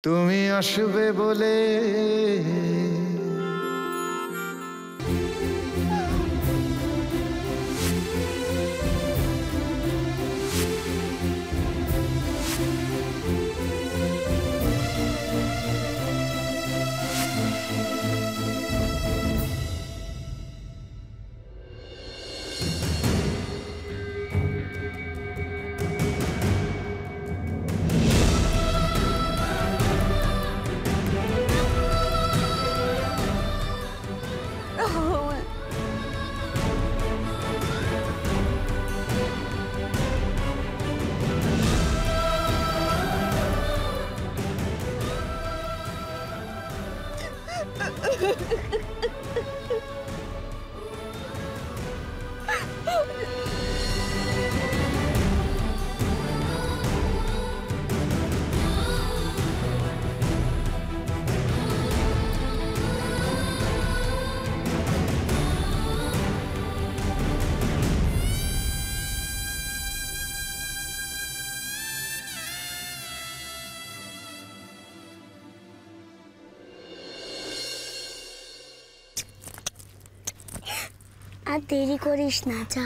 তুমি আসবে বলে আর দেরি করিস না, যা।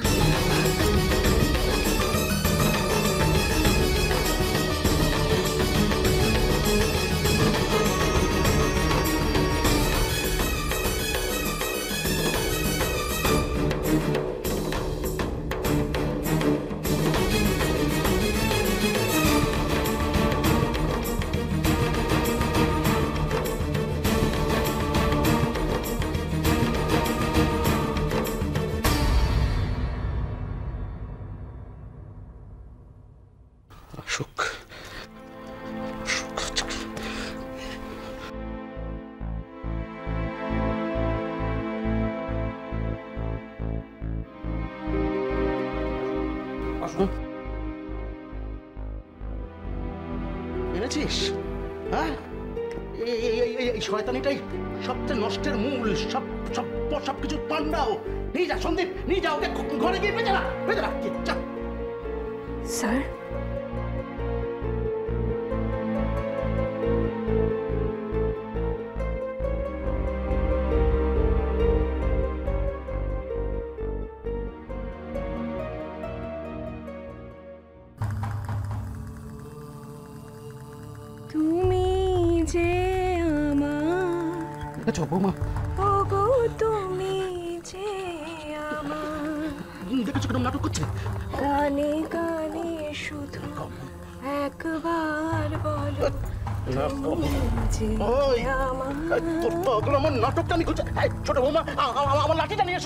অশোক, এনেছিস? হ্যাঁ, এই শয়তানিটাই সবচেয়ে নষ্টের মূল। সবকিছু পান্ডাও। নিয়ে যা সন্দীপ, নিয়ে যা ওকে ঘরে গিয়ে বেঁধে রাখ। স্যার, তুমি যে আমার বৌমা, ওগো তুমি যে আমার দেখেছো কিরকম নাটক করছে? কানে কানে শুধু একবার বলো তুমি যে আমার। আমার নাটকটা আমি করছি। ছোট বৌমা, আমার লাঠিটা নিয়ে